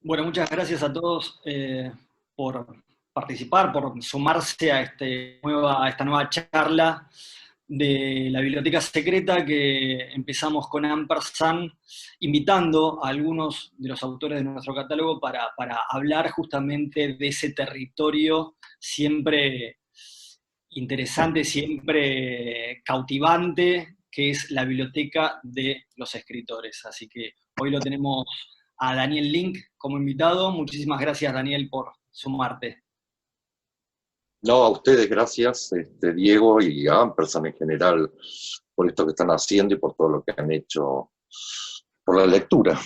Bueno, muchas gracias a todos por participar, por sumarse a, a esta nueva charla de la Biblioteca Secreta que empezamos con Ampersand, invitando a algunos de los autores de nuestro catálogo para hablar justamente de ese territorio siempre interesante, siempre cautivante, que es la biblioteca de los escritores. Así que hoy lo tenemos a Daniel Link como invitado. Muchísimas gracias, Daniel, por sumarte. No, a ustedes gracias, Diego, y a Ampersand en general, por esto que están haciendo y por todo lo que han hecho por la lectura.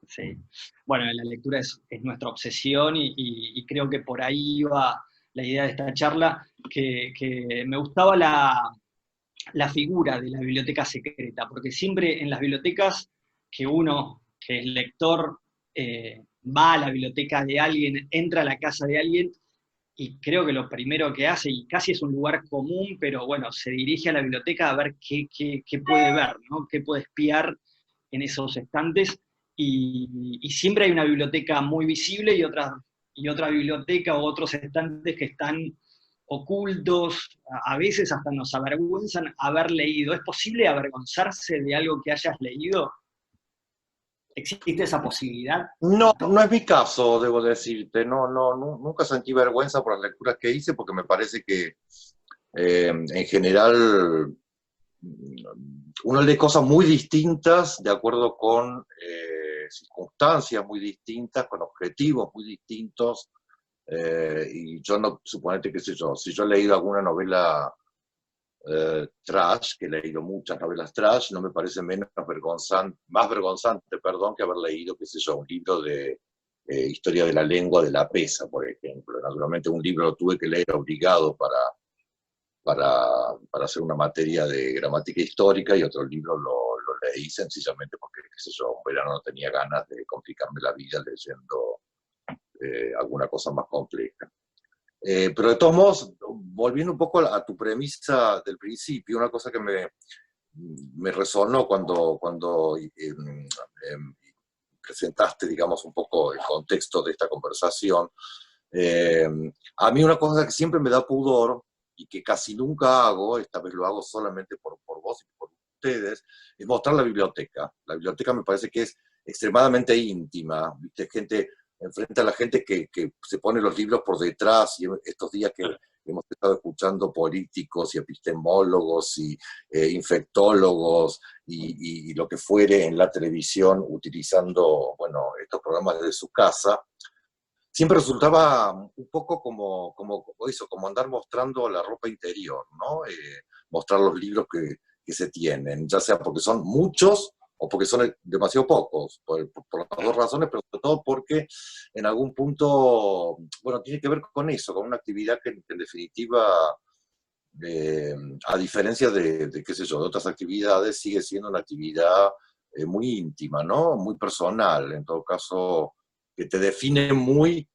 Sí. Bueno, la lectura es nuestra obsesión y creo que por ahí va la idea de esta charla, que me gustaba la figura de la biblioteca secreta, porque siempre en las bibliotecas que uno, que es lector, va a la biblioteca de alguien, entra a la casa de alguien, y creo que lo primero que hace, y casi es un lugar común, pero bueno, se dirige a la biblioteca a ver qué puede ver, ¿no? Qué puede espiar en esos estantes, y siempre hay una biblioteca muy visible y otra biblioteca o otros estantes que están ocultos, a veces hasta nos avergüenzan haber leído. ¿Es posible avergonzarse de algo que hayas leído? ¿Existe esa posibilidad? No, no es mi caso, debo decirte. Nunca sentí vergüenza por las lecturas que hice, porque me parece que en general uno lee cosas muy distintas, de acuerdo con circunstancias muy distintas, con objetivos muy distintos. Y yo no, suponete, qué sé yo, si yo he leído alguna novela trash, que he leído muchas novelas trash, no me parece más vergonzante, perdón, que haber leído, qué sé yo, un libro de historia de la lengua de La Pesa, por ejemplo. Naturalmente un libro lo tuve que leer obligado para hacer una materia de gramática histórica, y otro libro lo leí sencillamente porque, qué sé yo, un verano no tenía ganas de complicarme la vida leyendo alguna cosa más compleja. Pero de todos modos, volviendo un poco a tu premisa del principio, una cosa que me resonó cuando presentaste, digamos, un poco el contexto de esta conversación. eh, a mí una cosa que siempre me da pudor y que casi nunca hago, esta vez lo hago solamente por vos y por ustedes, es mostrar la biblioteca. La biblioteca me parece que es extremadamente íntima, ¿viste? Gente, enfrente a la gente que se pone los libros por detrás, y estos días que hemos estado escuchando políticos y epistemólogos y infectólogos y lo que fuere en la televisión, utilizando, bueno, estos programas desde su casa, siempre resultaba un poco como eso, como andar mostrando la ropa interior, ¿no? Mostrar los libros que se tienen, ya sea porque son muchos o porque son demasiado pocos, por las dos razones, pero sobre todo porque en algún punto, bueno, tiene que ver con eso, con una actividad que en definitiva, eh, a diferencia de, qué sé yo, de otras actividades, sigue siendo una actividad muy íntima, ¿no? Muy personal, en todo caso, que te define muy.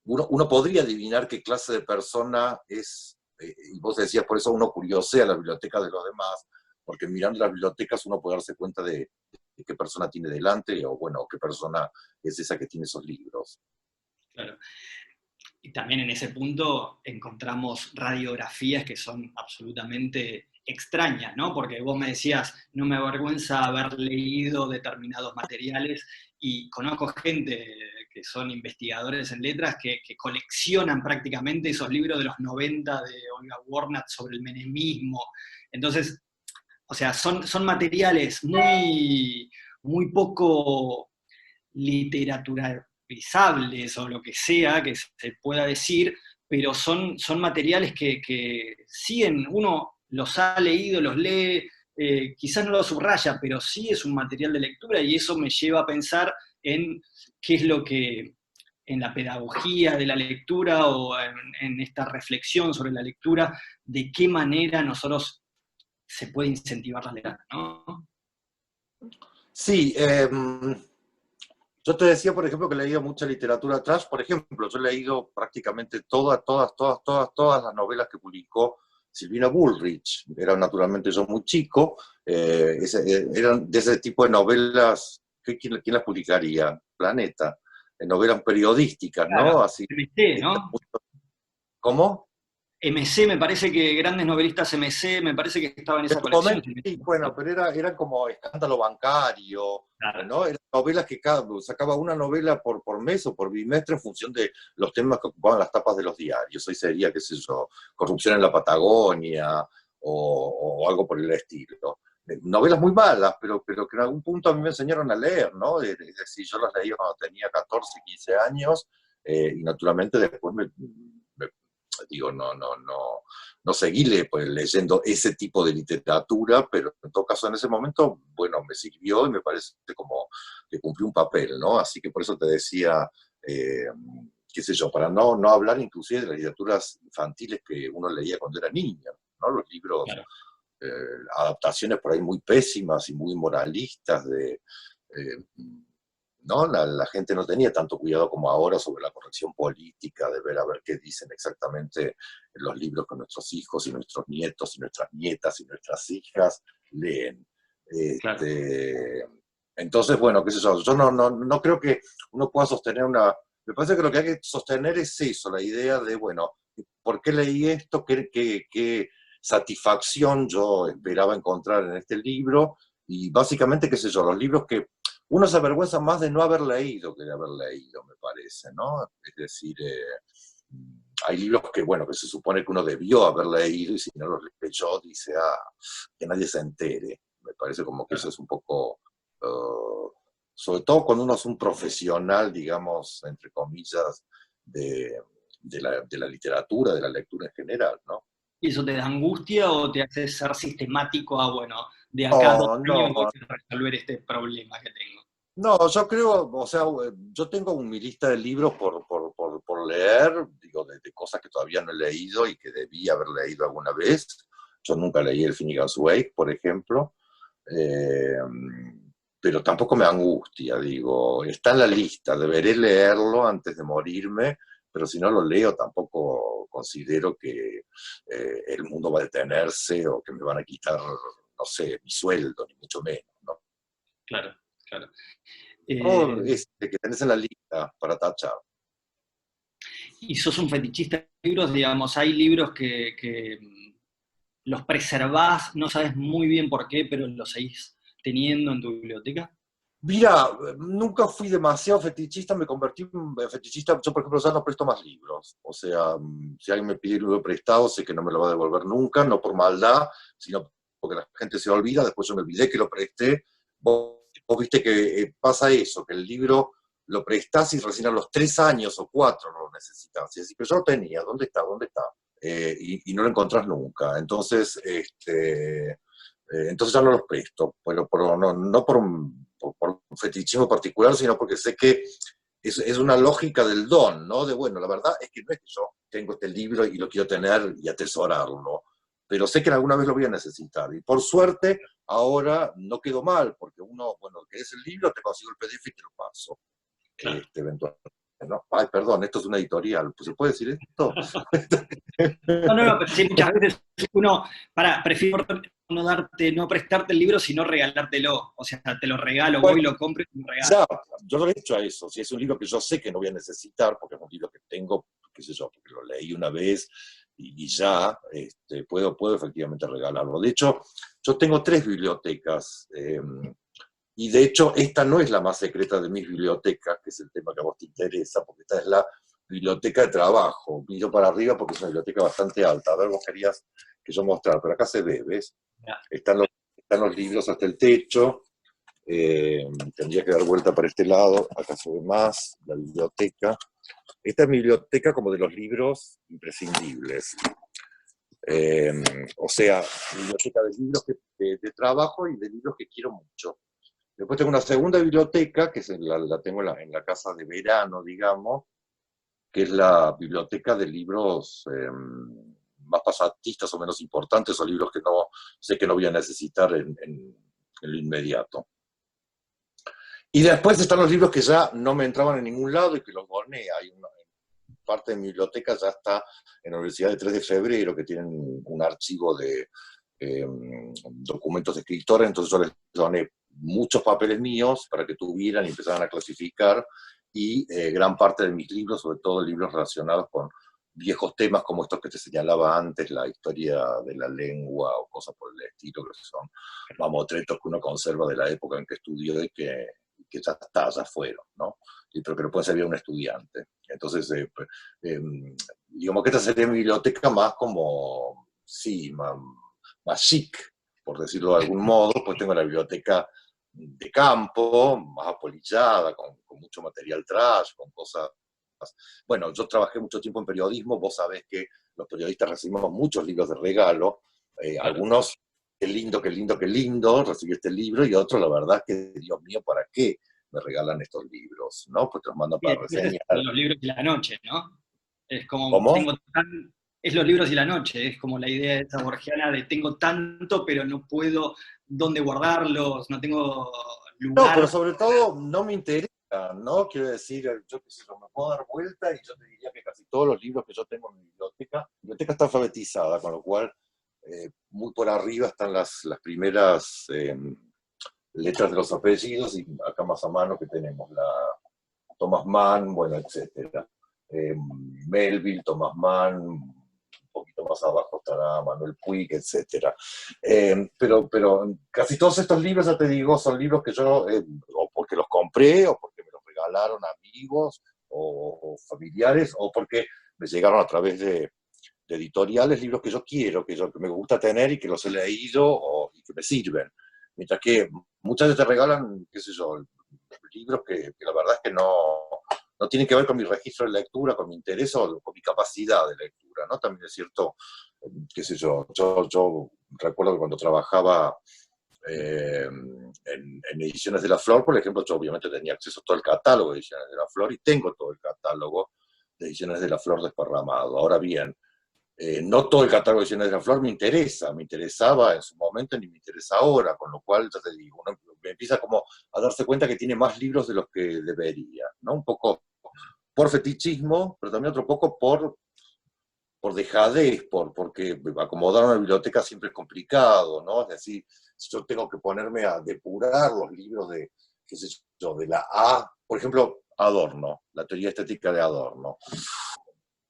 Uno podría adivinar qué clase de persona es, y vos decías, por eso uno curiosea la biblioteca de los demás, porque mirando las bibliotecas uno puede darse cuenta de qué persona tiene delante, o bueno, qué persona es esa que tiene esos libros. Claro. Y también en ese punto encontramos radiografías que son absolutamente extrañas, ¿no? Porque vos me decías, no me avergüenza haber leído determinados materiales, y conozco gente que son investigadores en letras que coleccionan prácticamente esos libros de los 90 de Olga Warnat sobre el menemismo. Entonces, o sea, son materiales muy poco literaturizables o lo que sea que se pueda decir, pero son materiales que siguen, uno los ha leído, los lee, quizás no los subraya, pero sí es un material de lectura, y eso me lleva a pensar en qué es lo que en la pedagogía de la lectura o en esta reflexión sobre la lectura, de qué manera nosotros se puede incentivar la lectura, ¿no? Sí, yo te decía, por ejemplo, que he leído mucha literatura trash. Por ejemplo, yo he leído prácticamente todas las novelas que publicó Silvina Bullrich. Era naturalmente yo muy chico. Eran de ese tipo de novelas ¿quién las publicaría? Planeta, novelas periodísticas, Claro, ¿no? Así. MC, ¿no? ¿Cómo? MC, me parece que grandes novelistas MC, me parece que estaba en En esa su colección. momento, sí, bueno, pero era como escándalo bancario, Claro, ¿no? Eran novelas que sacaba una novela por mes o por bimestre en función de los temas que ocupaban las tapas de los diarios. Hoy sería, qué sé yo, corrupción en la Patagonia o algo por el estilo. Novelas muy malas, pero que en algún punto a mí me enseñaron a leer, ¿no? Es decir, yo las leía cuando tenía 14, 15 años, y naturalmente después digo, no seguí pues, leyendo ese tipo de literatura, pero en todo caso en ese momento, bueno, me sirvió y me parece como que cumplí un papel, ¿no? Así que por eso te decía, qué sé yo, para no hablar inclusive de las literaturas infantiles que uno leía cuando era niño, ¿no? Los libros, claro. adaptaciones por ahí muy pésimas y muy moralistas ¿no? La gente no tenía tanto cuidado como ahora sobre la corrección política, de ver a ver qué dicen exactamente en los libros que nuestros hijos y nuestros nietos y nuestras nietas y nuestras hijas leen. Claro. Entonces, bueno, qué sé yo no creo que uno pueda sostener me parece que lo que hay que sostener es eso, la idea de, bueno, ¿por qué leí esto? ¿Qué satisfacción yo esperaba encontrar en este libro? Y básicamente, qué sé yo, los libros que uno se avergüenza más de no haber leído que de haber leído, me parece, ¿no? Es decir, hay libros que, bueno, que se supone que uno debió haber leído y si no los leyó, dice, que nadie se entere. Me parece como que eso Claro. es un poco, sobre todo cuando uno es un profesional, digamos, entre comillas, de la literatura, de la lectura en general, ¿no? ¿Y eso te da angustia o te hace ser sistemático a, bueno, de acá a 2 años voy No, a resolver este problema que tengo? no, yo creo, o sea, yo tengo mi lista de libros por leer, digo, de cosas que todavía no he leído y que debí haber leído alguna vez. Yo nunca leí El Finnegan's Wake, por ejemplo, eh, pero tampoco me angustia, digo, está en la lista, deberé leerlo antes de morirme, pero si no lo leo tampoco considero que el mundo va a detenerse o que me van a quitar, no sé, mi sueldo, ni mucho menos, ¿no? Claro, claro. No, Eh, que tenés en la lista para tachar. y sos un fetichista de libros, digamos, hay libros que los preservás, no sabes muy bien por qué, pero los seguís teniendo en tu biblioteca. Mira, nunca fui demasiado fetichista, me convertí en fetichista, yo por ejemplo ya no presto más libros, o sea, si alguien me pide un libro prestado, sé que no me lo va a devolver nunca, no por maldad, sino porque la gente se olvida, después yo me olvidé que lo presté. Vos viste que pasa eso, que el libro lo prestás y recién a los 3 años o 4 no lo necesitas, y así, pero yo lo tenía, ¿dónde está? ¿Dónde está? Y no lo encontrás nunca, entonces, entonces ya no los presto, pero no por un fetichismo particular, sino porque sé que es una lógica del don, ¿no? De, bueno, la verdad es que no es que yo tengo este libro y lo quiero tener y atesorarlo, pero sé que alguna vez lo voy a necesitar. Y por suerte, ahora no quedó mal, porque uno, bueno, que es el libro, te consigo el PDF y te lo paso, Claro. eventualmente. ¿No? Ay, perdón, esto es una editorial, ¿se puede decir esto? No, no, no, pero sí, muchas veces uno, prefiero no prestarte el libro, sino regalártelo. O sea, te lo regalo, Bueno, voy, lo compro y te lo regalo. ya, yo lo he hecho a eso. Si es un libro que yo sé que no voy a necesitar, porque es un libro que tengo, qué sé yo, porque lo leí una vez y ya, puedo efectivamente regalarlo. De hecho, yo tengo 3 bibliotecas, y de hecho esta no es la más secreta de mis bibliotecas, que es el tema que a vos te interesa, porque esta es la biblioteca de trabajo. Miro para arriba porque es una biblioteca bastante alta. A ver, vos querías que yo mostrara, pero acá se ve, ¿ves? Ya. Están los libros hasta el techo. Tendría que dar vuelta para este lado, acá se ve más, la biblioteca. Esta es mi biblioteca como de los libros imprescindibles. Eh, o sea, biblioteca de libros de trabajo y de libros que quiero mucho. Después tengo una segunda biblioteca, que la tengo en la casa de verano, digamos, que es la biblioteca de libros más pasatistas o menos importantes, o libros que no sé que no voy a necesitar en lo inmediato. Y después están los libros que ya no me entraban en ningún lado y que los doné. Hay una parte de mi biblioteca ya está en la Universidad de 3 de Febrero, que tienen un archivo de documentos de escritores, entonces yo les doné muchos papeles míos para que tuvieran y empezaran a clasificar, y gran parte de mis libros, sobre todo libros relacionados con viejos temas como estos que te señalaba antes, la historia de la lengua o cosas por el estilo, que son mamotretos que uno conserva de la época en que estudió y que ya está, ya fueron, ¿no? Pero que lo puede servir a un estudiante. Entonces, digamos que esta sería mi biblioteca más como, sí, más chic, por decirlo de algún modo. Pues tengo la biblioteca de campo, más apolillada, con mucho material trash, con cosas. Bueno, yo trabajé mucho tiempo en periodismo, vos sabés que los periodistas recibimos muchos libros de regalo, Claro. algunos, qué lindo, qué lindo, qué lindo, recibí este libro, y otros, la verdad, que Dios mío, ¿para qué me regalan estos libros? ¿No? Pues te los mandan Y para después reseñar. los libros y la noche, ¿no? Es como, ¿Cómo? tengo es los libros y la noche, es como la idea esa borgiana de tengo tanto, pero no puedo dónde guardarlos, no tengo No, pero lugar. sobre todo no me interesa, ¿no? Quiero decir, yo qué sé, yo me puedo dar vuelta y yo te diría que casi todos los libros que yo tengo en mi biblioteca está alfabetizada, con lo cual muy por arriba están las primeras letras de los apellidos, y acá más a mano que tenemos la Thomas Mann, bueno, etcétera. Melville, Thomas Mann, un poquito más abajo estará Manuel Puig, etcétera. Pero casi todos estos libros, ya te digo, son libros que yo, o porque los compré, o porque me los regalaron amigos o familiares, o porque me llegaron a través de editoriales, libros que yo quiero, que me gusta tener y que los he leído y que me sirven. Mientras que muchas veces te regalan, qué sé yo, libros que la verdad es que no tienen que ver con mi registro de lectura, con mi interés o con mi capacidad de lectura, ¿no? También es cierto, qué sé yo recuerdo que cuando trabajaba en Ediciones de la Flor, por ejemplo, yo obviamente tenía acceso a todo el catálogo de Ediciones de la Flor, y tengo todo el catálogo de Ediciones de la Flor desparramado. Ahora bien, no todo el catálogo de Ediciones de la Flor me interesa, me interesaba en su momento ni me interesa ahora, con lo cual, ya te digo, uno empieza como a darse cuenta que tiene más libros de los que debería, ¿no? Un poco por fetichismo, pero también otro poco por dejadez, porque acomodar una biblioteca siempre es complicado, ¿no? Es decir, si yo tengo que ponerme a depurar los libros de, qué sé yo, de la A, por ejemplo, Adorno, la teoría estética de Adorno.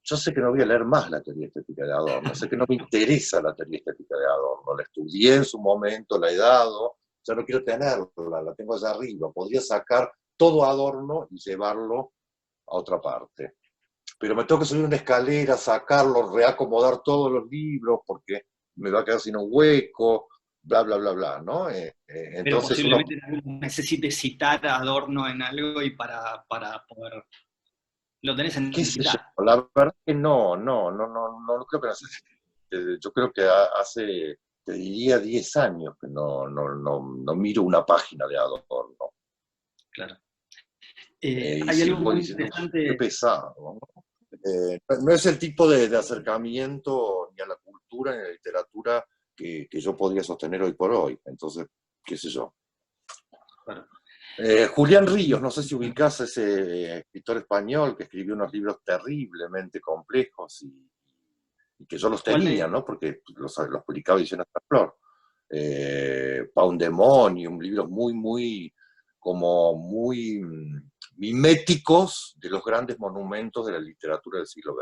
Yo sé que no voy a leer más la teoría estética de Adorno, sé que no me interesa la teoría estética de Adorno, la estudié en su momento, la he dado, ya no quiero tenerla, la tengo allá arriba, podría sacar todo Adorno y llevarlo a otra parte. Pero me tengo que subir una escalera, sacarlo, reacomodar todos los libros, porque me va a quedar sin un hueco, bla, bla, bla, bla, ¿no? Pero Entonces uno, posiblemente necesite citar a Adorno en algo y para poder. Lo tenés en qué sé yo, citar. la verdad que no creo que necesite. Yo creo que hace, te diría, 10 años que no miro una página de Adorno. Claro. Y Hay algo sigo muy diciendo, qué interesante. pesado, ¿no? No es el tipo de acercamiento ni a la cultura ni a la literatura que yo podría sostener hoy por hoy. Entonces, qué sé yo. Claro. Julián Ríos, no sé si ubicás a ese escritor español que escribió unos libros terriblemente complejos y que yo los ¿Cuál tenía, me, ¿no? Porque los publicaba Ediciones La Flor. Pandemonium, libros muy miméticos de los grandes monumentos de la literatura del siglo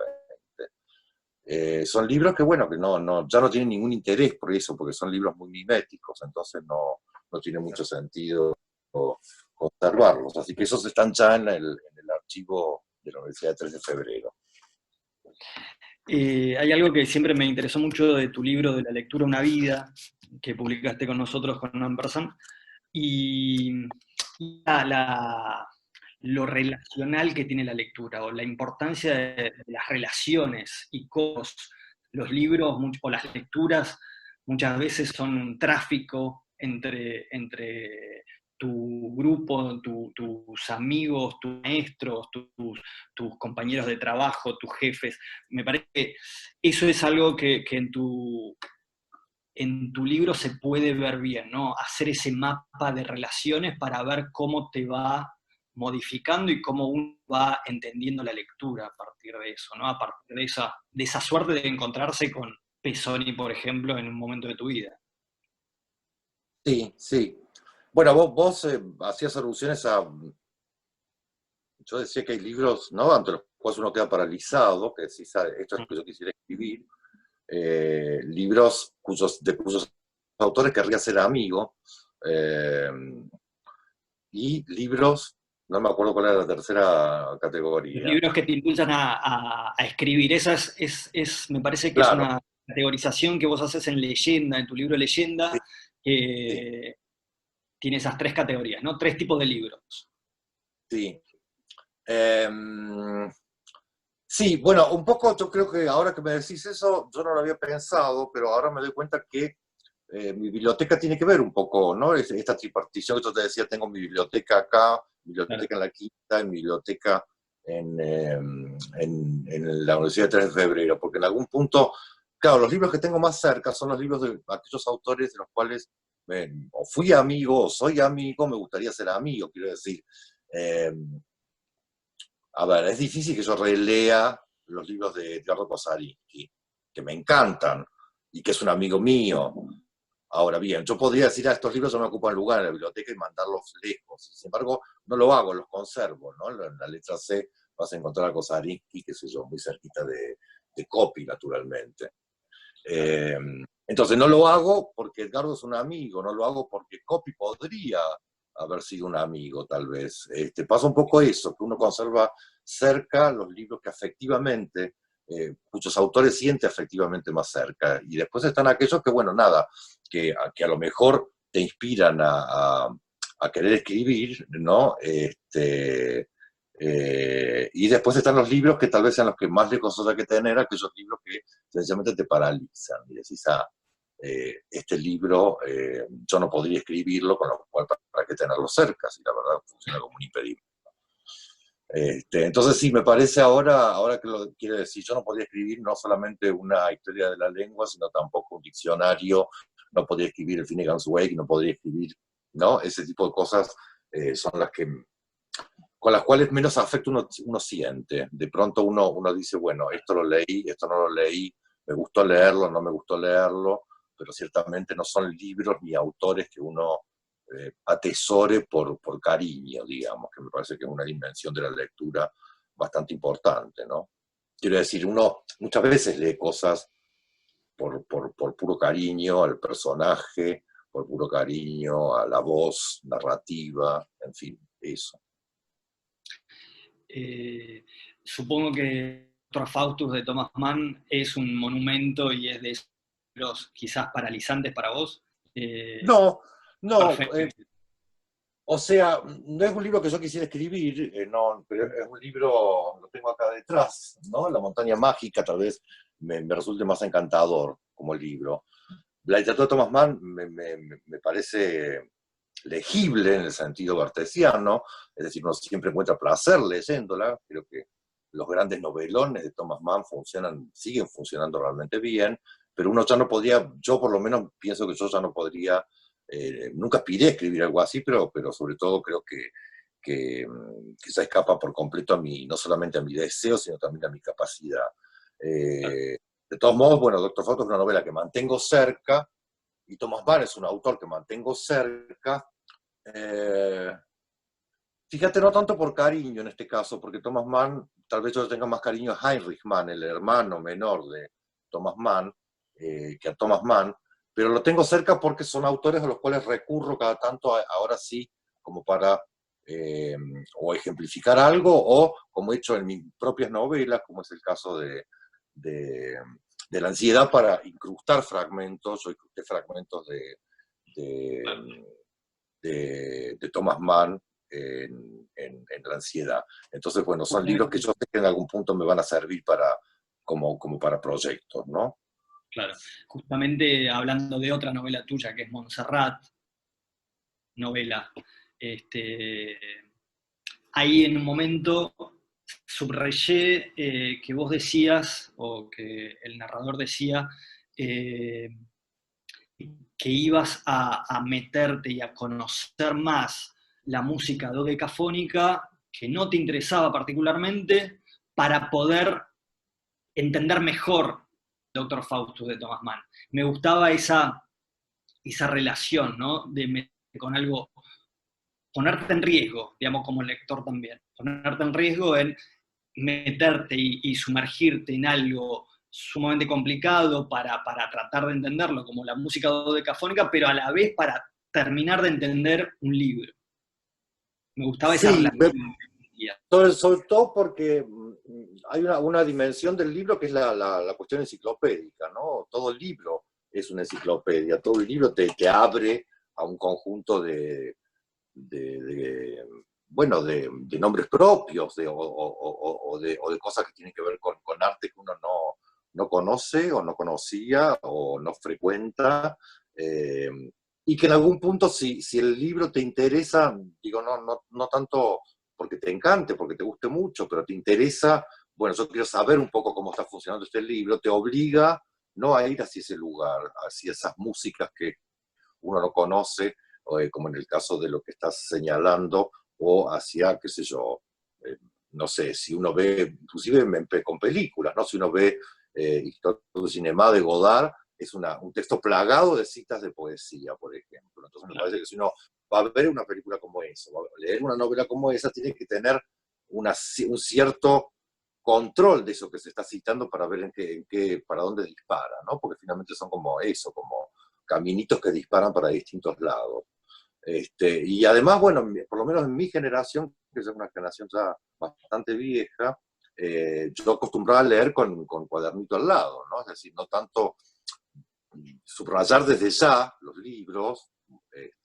XX. Son libros que, bueno, que ya no tienen ningún interés por eso, porque son libros muy miméticos, entonces no tiene mucho sentido conservarlos. Así que esos están ya en el archivo de la Universidad de 3 de Febrero. hay algo que siempre me interesó mucho de tu libro de la lectura una vida, que publicaste con nosotros con Ampersand, y lo relacional que tiene la lectura, o la importancia de las relaciones, y cómo los libros o las lecturas muchas veces son un tráfico entre tu grupo, tus amigos, tus maestros, tus compañeros de trabajo, tus jefes. Me parece que eso es algo que en tu libro se puede ver bien, ¿no? Hacer ese mapa de relaciones para ver cómo te va modificando y cómo uno va entendiendo la lectura a partir de eso, ¿no? A partir de esa suerte de encontrarse con Pesoni, por ejemplo, en un momento de tu vida. Sí, sí. Bueno, vos hacías alusiones a... Yo decía que hay libros, ¿no? Ante los cuales uno queda paralizado, que decís, "Ah, esto es lo que yo quisiera escribir". Libros de cuyos autores querría ser amigo. eh, y libros, no me acuerdo cuál era la tercera Los categoría. libros que te impulsan a escribir. Esa me parece que es Claro, una categorización que vos haces en Leyenda, en tu libro sí, Leyenda, sí, que tiene esas tres categorías, ¿no? Tres tipos de libros. sí. Eh, sí, bueno, un poco yo creo que ahora que me decís eso, yo no lo había pensado, pero ahora me doy cuenta que mi biblioteca tiene que ver un poco, ¿no? Esta tripartición que yo te decía, tengo mi biblioteca acá, mi Claro. biblioteca en la Quinta, y mi biblioteca en la Universidad de 3 de Febrero, porque en algún punto, claro, los libros que tengo más cerca son los libros de aquellos autores de los cuales o fui amigo o soy amigo, me gustaría ser amigo, quiero decir. Eh, a ver, es difícil que yo relea los libros de Edgardo Kosarinsky, que me encantan y que es un amigo mío. Ahora bien, yo podría decir, estos libros no me ocupan lugar en la biblioteca y mandarlos lejos. Sin embargo, no lo hago, los conservo, ¿no? En la letra C vas a encontrar a Kosarinsky, qué sé yo, muy cerquita de Copy, naturalmente. Claro. Eh, entonces, no lo hago porque Edgardo es un amigo, no lo hago porque Copy podría haber sido un amigo, tal vez. Pasa un poco eso, que uno conserva cerca los libros que afectivamente, muchos autores siente afectivamente más cerca. Y después están aquellos que, bueno, nada, que a lo mejor te inspiran a querer escribir, ¿no? Y después están los libros que tal vez sean los que más lejos hay que tener, aquellos libros que sencillamente te paralizan. Y decís, este libro yo no podría escribirlo, con lo cual, ¿para qué tenerlo cerca? Si la verdad funciona como un impedimento. Entonces sí, me parece ahora que lo quiere decir, yo no podría escribir no solamente una historia de la lengua, sino tampoco un diccionario, no podría escribir el Finnegan's Wake, no podría escribir, ¿no? Ese tipo de cosas son las que, con las cuales menos afecto uno siente. De pronto uno dice, bueno, esto lo leí, esto no lo leí, me gustó leerlo, no me gustó leerlo, pero ciertamente no son libros ni autores que uno atesore por cariño, digamos, que me parece que es una dimensión de la lectura bastante importante, ¿no? Quiero decir, uno muchas veces lee cosas por puro cariño al personaje, por puro cariño a la voz narrativa, en fin, eso. Eh, Supongo que Dr. Faustus de Thomas Mann es un monumento y es de esos libros quizás paralizantes para vos. No, no, Perfecto. o sea, no es un libro que yo quisiera escribir, no, pero es un libro, lo tengo acá detrás, ¿no? La montaña mágica tal vez me resulte más encantador como libro. La literatura de Thomas Mann me parece legible en el sentido cartesiano, es decir, uno siempre encuentra placer leyéndola, creo que los grandes novelones de Thomas Mann siguen funcionando realmente bien, pero uno ya no podría, yo por lo menos pienso que yo ya no podría, nunca aspiré a escribir algo así, pero sobre todo creo que se escapa por completo no solamente a mi deseo, sino también a mi capacidad. De todos modos, bueno, Doctor Fausto es una novela que mantengo cerca, y Thomas Mann es un autor que mantengo cerca. Eh, Fíjate, no tanto por cariño en este caso, porque Thomas Mann, tal vez yo tenga más cariño a Heinrich Mann, el hermano menor de Thomas Mann, que a Thomas Mann, pero lo tengo cerca porque son autores a los cuales recurro cada tanto, ahora sí, como para eh, o ejemplificar algo, o como he hecho en mis propias novelas, como es el caso de, de La ansiedad, para incrustar fragmentos. Yo incrusté fragmentos de, de Thomas Mann en La ansiedad. Entonces, bueno, son libros que Justamente, yo sé que en algún punto me van a servir como para proyectos, ¿no? claro, justamente hablando de otra novela tuya que es Montserrat, novela, este, ahí en un momento subrayé que vos decías, o que el narrador decía, eh, que ibas a meterte y a conocer más la música dodecafónica que no te interesaba particularmente para poder entender mejor Doctor Faustus de Thomas Mann. Me gustaba esa relación, ¿no? De meterse con algo ponerte en riesgo, digamos, como lector también, ponerte en riesgo en meterte y sumergirte en algo sumamente complicado para tratar de entenderlo, como la música dodecafónica, pero a la vez para terminar de entender un libro. Me gustaba esa Sí, relación. sobre todo porque hay una dimensión del libro que es la cuestión enciclopédica, ¿no? Todo el libro es una enciclopedia, todo el libro te abre a un conjunto de, de, bueno, de nombres propios o de cosas que tienen que ver con arte que uno no conoce o no conocía o no frecuenta. eh, y que en algún punto, si el libro te interesa, digo, no tanto porque te encante, porque te guste mucho, pero te interesa, bueno, yo quiero saber un poco cómo está funcionando este libro, te obliga no a ir hacia ese lugar, hacia esas músicas que uno no conoce, como en el caso de lo que estás señalando, o hacia, qué sé yo, eh, no sé, si uno ve, inclusive con películas, ¿no? Si uno ve Historia du Cinema de Godard, es un texto plagado de citas de poesía, por ejemplo. Entonces me parece que si uno va a ver una película como esa, va a leer una novela como esa, tiene que tener un cierto control de eso que se está citando para ver para dónde dispara, ¿no? Porque finalmente son como eso, como caminitos que disparan para distintos lados. Y además, bueno, por lo menos en mi generación, que es una generación ya bastante vieja, yo acostumbraba a leer con cuadernito al lado, ¿no? Es decir, no tanto subrayar desde ya los libros,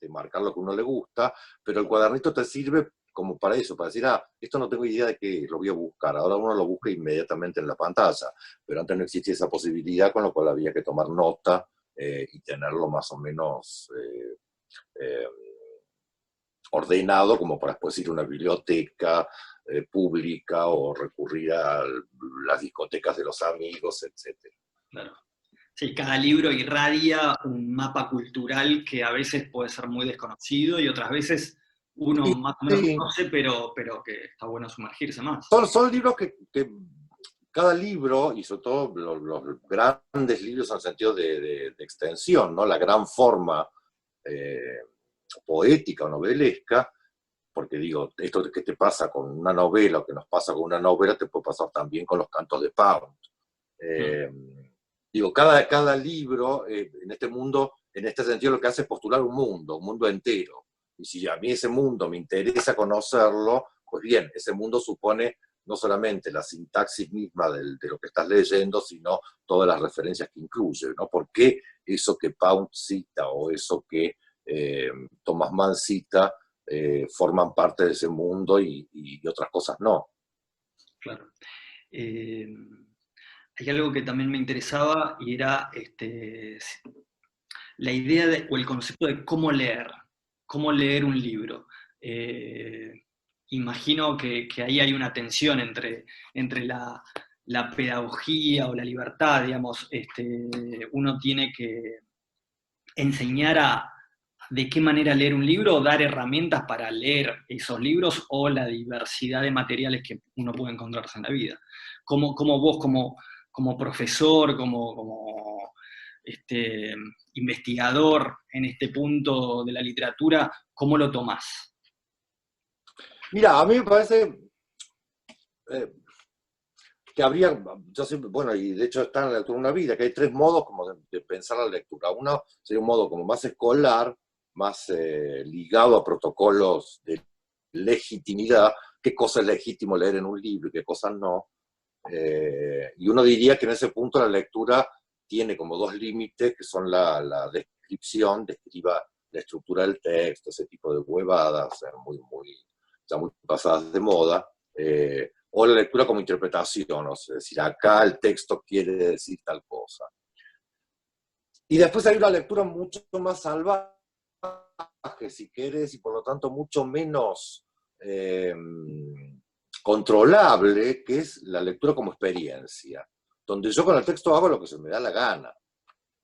marcar lo que a uno le gusta, pero el cuadernito te sirve como para eso, para decir, esto no tengo idea de qué, lo voy a buscar. Ahora uno lo busca inmediatamente en la pantalla, pero antes no existía esa posibilidad, con lo cual había que tomar nota y tenerlo más o menos eh, ordenado como para después ir a una biblioteca pública o recurrir a las discotecas de los amigos, etc. Claro. Sí, cada libro irradia un mapa cultural que a veces puede ser muy desconocido y otras veces uno Sí, más o menos sí. conoce, pero que está bueno sumergirse más. Son libros que cada libro, y sobre todo los grandes libros en el sentido de extensión, ¿no? La gran forma eh, poética o novelesca, porque digo, esto que te pasa con una novela o que nos pasa con una novela, te puede pasar también con los cantos de Pound. Mm, Eh, Digo, cada libro en este mundo, en este sentido, lo que hace es postular un mundo entero. Y si a mí ese mundo me interesa conocerlo, pues bien, ese mundo supone no solamente la sintaxis misma de lo que estás leyendo, sino todas las referencias que incluye, ¿no? ¿Por qué eso que Pound cita o eso que Thomas Mann cita forman parte de ese mundo y otras cosas no? claro. Eh, Hay algo que también me interesaba y era la idea o el concepto de cómo leer un libro. Eh, Imagino que ahí hay una tensión entre la pedagogía o la libertad, digamos, uno tiene que enseñar de qué manera leer un libro o dar herramientas para leer esos libros o la diversidad de materiales que uno puede encontrarse en la vida. Como vos, como profesor, como investigador en este punto de la literatura, ¿cómo lo tomás? Mira, a mí me parece eh, que habría, yo siempre, bueno, y de hecho está en la lectura de una vida, que hay tres modos como de pensar la lectura. Uno sería un modo como más escolar, más ligado a protocolos de legitimidad, qué cosa es legítimo leer en un libro y qué cosas no. Y uno diría que en ese punto la lectura tiene como dos límites, que son la descripción, describa la estructura del texto, ese tipo de huevadas, ya muy pasadas de moda, o la lectura como interpretación, o sea, es decir, acá el texto quiere decir tal cosa. Y después hay una lectura mucho más salvaje, si quieres, y por lo tanto mucho menos controlable, que es la lectura como experiencia, donde yo con el texto hago lo que se me da la gana.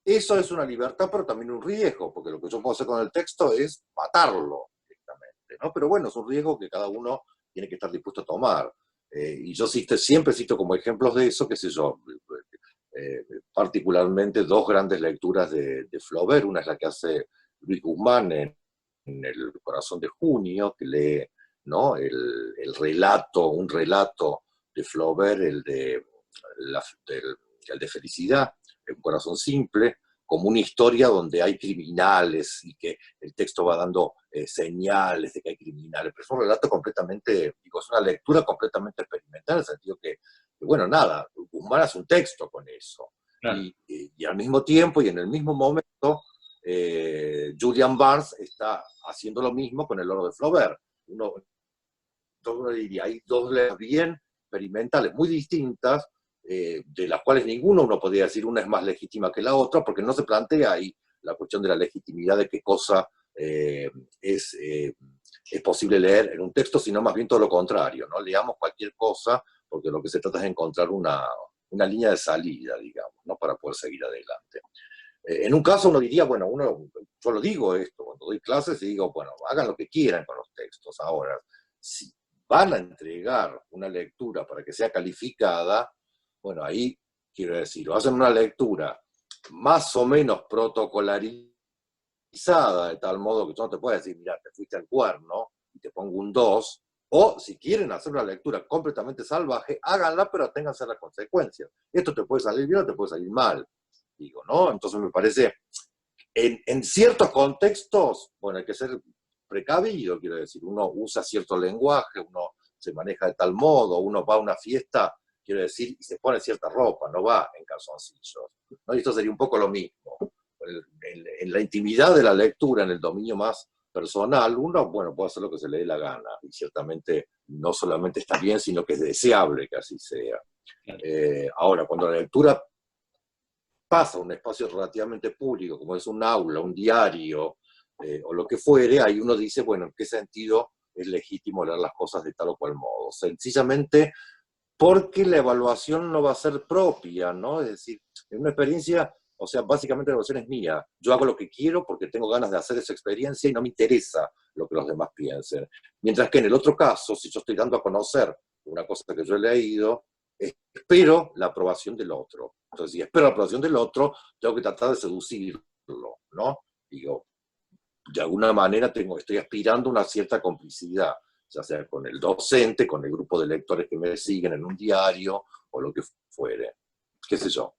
Eso es una libertad, pero también un riesgo, porque lo que yo puedo hacer con el texto es matarlo directamente, ¿no? Pero bueno, es un riesgo que cada uno tiene que estar dispuesto a tomar. Y yo siempre cito como ejemplos de eso, qué sé yo, particularmente dos grandes lecturas de Flaubert. Una es la que hace Luis Guzmán El corazón de junio, que lee, ¿no?, el relato, un relato de Flaubert, el de Felicidad, un corazón simple, como una historia donde hay criminales y que el texto va dando señales de que hay criminales, pero es un relato completamente, digo, es una lectura completamente experimental, en el sentido que bueno, nada, Guzmán hace un texto con eso, Claro. y al mismo tiempo y en el mismo momento, Julian Barnes está haciendo lo mismo con El oro de Flaubert. Uno diría, hay dos lecturas bien experimentales, muy distintas, de las cuales ninguna uno podría decir una es más legítima que la otra, porque no se plantea ahí la cuestión de la legitimidad de qué cosa es posible leer en un texto, sino más bien todo lo contrario, ¿no? Leamos cualquier cosa, porque lo que se trata es de encontrar una línea de salida, digamos, ¿no?, para poder seguir adelante. En un caso uno diría, bueno, yo lo digo esto, cuando doy clases y digo, bueno, hagan lo que quieran con los textos. Ahora, si van a entregar una lectura para que sea calificada, bueno, ahí quiero decir, o hacen una lectura más o menos protocolarizada, de tal modo que yo no te puedo decir, mira, te fuiste al cuerno y te pongo un 2, o si quieren hacer una lectura completamente salvaje, háganla, pero ténganse las consecuencias. Esto te puede salir bien o te puede salir mal, digo, ¿no? Entonces me parece, en ciertos contextos, bueno, hay que ser precavido, quiero decir, uno usa cierto lenguaje, uno se maneja de tal modo, uno va a una fiesta, quiero decir, y se pone cierta ropa, no va en calzoncillos, ¿no? Y esto sería un poco lo mismo. En la intimidad de la lectura, en el dominio más personal, uno, bueno, puede hacer lo que se le dé la gana, y ciertamente no solamente está bien, sino que es deseable que así sea. Claro. Ahora, cuando la lectura pasa a un espacio relativamente público, como es un aula, un diario, o lo que fuere, ahí uno dice, bueno, ¿en qué sentido es legítimo leer las cosas de tal o cual modo? Sencillamente porque la evaluación no va a ser propia, ¿no? Es decir, en una experiencia, o sea, básicamente la evaluación es mía. Yo hago lo que quiero porque tengo ganas de hacer esa experiencia y no me interesa lo que los demás piensen. Mientras que en el otro caso, si yo estoy dando a conocer una cosa que yo he leído, espero la aprobación del otro. Entonces, si espero la aprobación del otro, tengo que tratar de seducirlo, ¿no? Digo, de alguna manera estoy aspirando a una cierta complicidad, ya sea con el docente, con el grupo de lectores que me siguen en un diario, o lo que fuere, qué sé yo.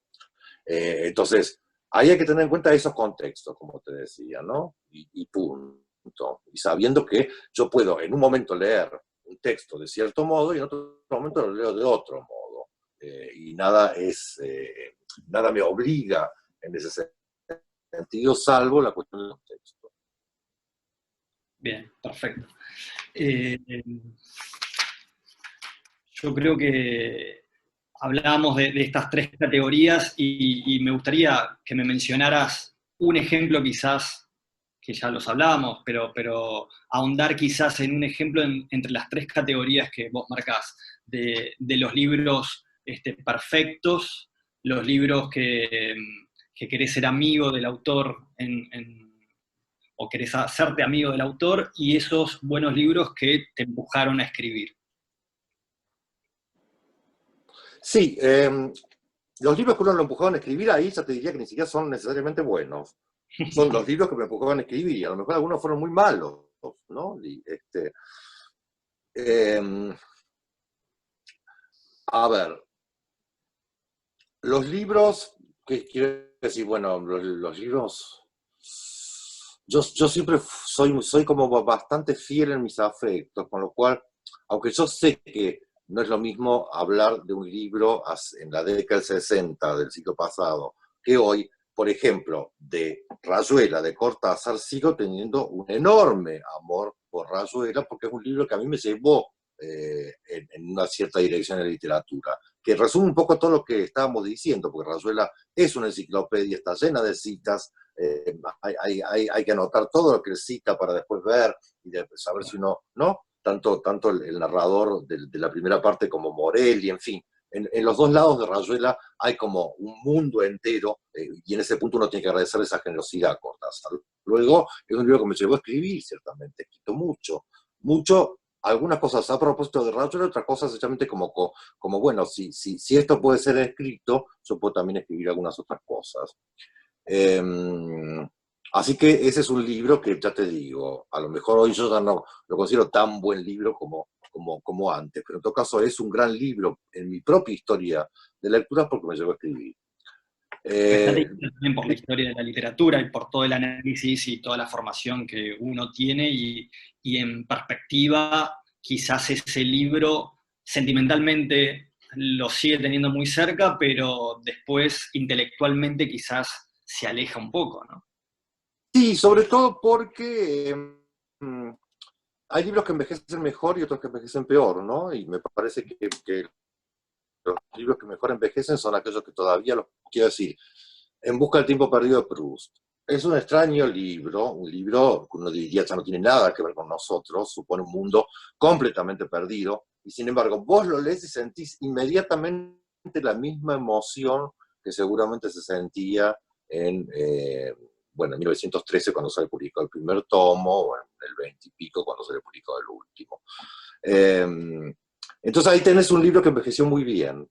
Entonces, ahí hay que tener en cuenta esos contextos, como te decía, ¿no? Y punto. Y sabiendo que yo puedo en un momento leer un texto de cierto modo y en otro momento lo leo de otro modo. Y nada me obliga en ese sentido, salvo la cuestión del contexto. Bien, perfecto. Yo creo que hablábamos de estas tres categorías y me gustaría que me mencionaras un ejemplo quizás, que ya los hablábamos, pero ahondar quizás en un ejemplo entre las tres categorías que vos marcás, de los libros perfectos, los libros que querés ser amigo del autor o querés hacerte amigo del autor, y esos buenos libros que te empujaron a escribir. Sí, los libros que uno lo empujaban a escribir ahí ya te diría que ni siquiera son necesariamente buenos. Son los libros que me empujaban a escribir, y a lo mejor algunos fueron muy malos, ¿no? A ver, los libros, ¿qué quiero decir? Bueno, los libros, yo siempre soy como bastante fiel en mis afectos, con lo cual, aunque yo sé que no es lo mismo hablar de un libro en la década del 60 del siglo pasado que hoy, por ejemplo, de Rayuela, de Cortázar, sigo teniendo un enorme amor por Rayuela porque es un libro que a mí me llevó en una cierta dirección en la literatura, que resume un poco todo lo que estábamos diciendo, porque Rayuela es una enciclopedia, está llena de citas, hay que anotar todo lo que cita para después ver y saber si uno, ¿no? Tanto el narrador de la primera parte como Morelli, en fin. En los dos lados de Rayuela hay como un mundo entero, y en ese punto uno tiene que agradecer esa generosidad a Cortázar. Luego, es un libro que me llevó a escribir, ciertamente, escrito mucho, algunas cosas a propósito de Rayuela, otras cosas sencillamente como bueno, si esto puede ser escrito, yo puedo también escribir algunas otras cosas. Así que ese es un libro que, ya te digo, a lo mejor hoy yo ya no lo considero tan buen libro como antes, pero en todo caso es un gran libro en mi propia historia de lectura porque me llevó a escribir. Bastante Eh, interesante también por la historia de la literatura y por todo el análisis y toda la formación que uno tiene y en perspectiva, quizás ese libro sentimentalmente lo sigue teniendo muy cerca, pero después intelectualmente quizás se aleja un poco, ¿no? sí, sobre todo porque hay libros que envejecen mejor y otros que envejecen peor, ¿no? Y me parece que los libros que mejor envejecen son aquellos que todavía los, quiero decir, En busca del tiempo perdido de Proust. Es un extraño libro, un libro que uno diría ya no tiene nada que ver con nosotros, supone un mundo completamente perdido, y sin embargo vos lo lees y sentís inmediatamente la misma emoción que seguramente se sentía en, bueno, en 1913 cuando se le publicó el primer tomo, o en el 20 y pico cuando se le publicó el último. Eh, entonces ahí tenés un libro que envejeció muy bien,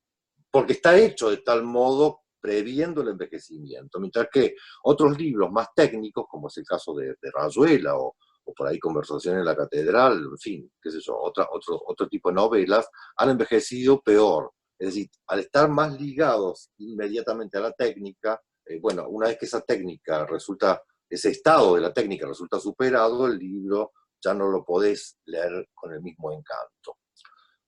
porque está hecho de tal modo previendo el envejecimiento, mientras que otros libros más técnicos, como es el caso de Rayuela o por ahí Conversación en la Catedral, en fin, qué sé yo, otro tipo de novelas, han envejecido peor. Es decir, al estar más ligados inmediatamente a la técnica, bueno, una vez que esa técnica resulta, ese estado de la técnica resulta superado, el libro ya no lo podés leer con el mismo encanto.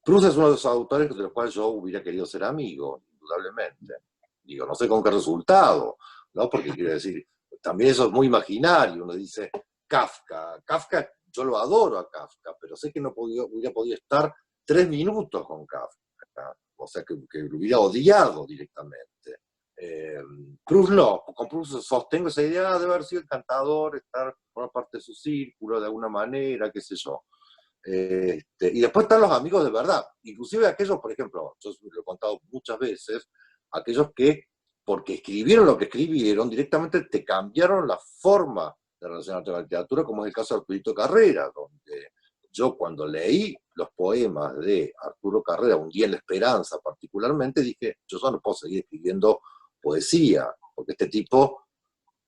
Proust es uno de los autores de los cuales yo hubiera querido ser amigo, indudablemente. Digo, no sé con qué resultado, ¿no? Porque quiero decir, también eso es muy imaginario. Uno dice, Kafka. Kafka, yo lo adoro a Kafka, pero sé que no hubiera podido estar 3 minutos con Kafka. O sea, que lo hubiera odiado directamente. Eh, Proust no, con Proust sostengo esa idea de haber sido encantador, estar por una parte de su círculo de alguna manera, qué sé yo. Y después están los amigos de verdad, inclusive aquellos, por ejemplo, yo lo he contado muchas veces, aquellos que, porque escribieron lo que escribieron, directamente te cambiaron la forma de relacionarte con la literatura, como es el caso de Arturito Carrera, donde yo cuando leí los poemas de Arturo Carrera, Un día en la esperanza particularmente, dije, yo ya no puedo seguir escribiendo poesía, porque este tipo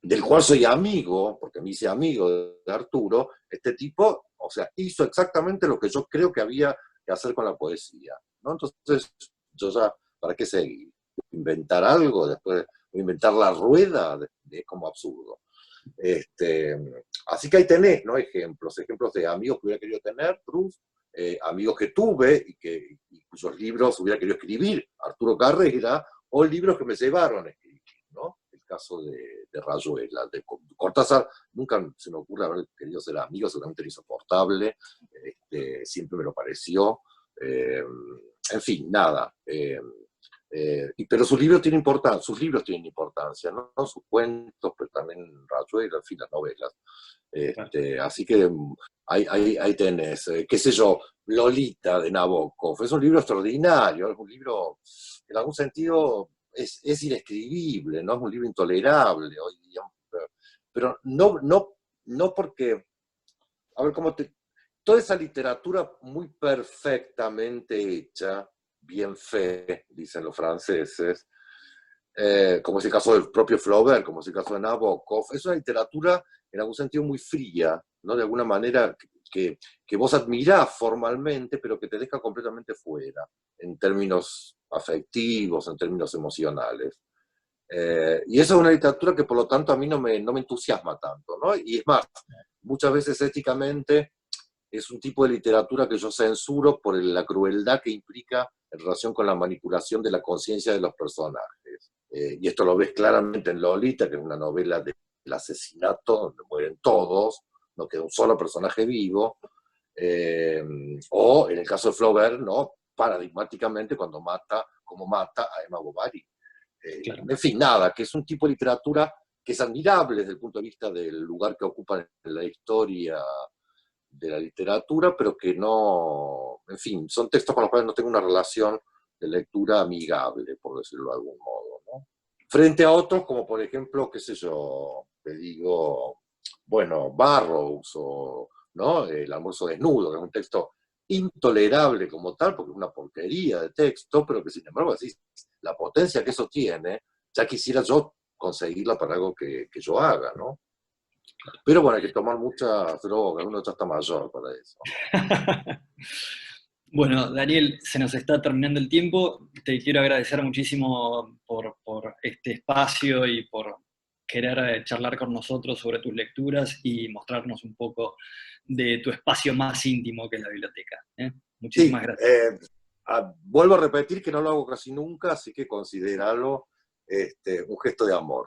del cual soy amigo, porque me hice amigo de Arturo, este tipo, o sea, hizo exactamente lo que yo creo que había que hacer con la poesía, ¿no? Entonces, yo ya, ¿para qué seguir? Inventar algo, después inventar la rueda, es como absurdo. Este, así que ahí tenés, ¿no? Ejemplos de amigos que hubiera querido tener, Proust, amigos que tuve y cuyos libros hubiera querido escribir, Arturo Carrera, o libros que me llevaron a escribir, ¿no? El caso de Rayuela, de Cortázar, nunca se me ocurre haber querido ser amigo, seguramente era insoportable, siempre me lo pareció, en fin, nada. Pero sus libros tienen importancia, ¿no? Sus cuentos, pero también Rayuela, en fin, las novelas. Así que ahí tenés, qué sé yo, Lolita de Nabokov. Es un libro extraordinario, es un libro que en algún sentido es inescribible, ¿no? Es un libro intolerable hoy día. Pero no porque, a ver, toda esa literatura muy perfectamente hecha, bien fait, dicen los franceses, como es el caso del propio Flaubert, como es el caso de Nabokov, es una literatura en algún sentido muy fría, ¿no? De alguna manera que vos admirás formalmente, pero que te deja completamente fuera, en términos afectivos, en términos emocionales. Y esa es una literatura que por lo tanto a mí no me entusiasma tanto, ¿no? Y es más, muchas veces éticamente es un tipo de literatura que yo censuro por la crueldad que implica en relación con la manipulación de la conciencia de los personajes. Y esto lo ves claramente en Lolita, que es una novela del asesinato, donde mueren todos, no queda un solo personaje vivo, o en el caso de Flaubert, ¿no? Paradigmáticamente como mata a Emma Bovary. Claro. En fin, nada, que es un tipo de literatura que es admirable desde el punto de vista del lugar que ocupa en la historia de la literatura, pero que no, en fin, son textos con los cuales no tengo una relación de lectura amigable, por decirlo de algún modo, ¿no? Frente a otros, como por ejemplo, qué sé yo, te digo, bueno, Burroughs o, ¿no? El almuerzo desnudo, que es un texto intolerable como tal, porque es una porquería de texto, pero que sin embargo, así, la potencia que eso tiene, ya quisiera yo conseguirla para algo que yo haga, ¿no? Pero bueno, hay que tomar muchas drogas, uno ya está mayor para eso. Bueno, Daniel, se nos está terminando el tiempo. Te quiero agradecer muchísimo por este espacio y por querer charlar con nosotros sobre tus lecturas y mostrarnos un poco de tu espacio más íntimo que es la biblioteca. ¿Eh? Sí, Muchísimas gracias. vuelvo a repetir que no lo hago casi nunca, así que considerarlo un gesto de amor.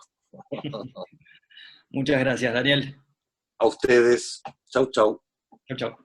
Muchas gracias, Daniel. A ustedes, chau, chau. Chau, chau.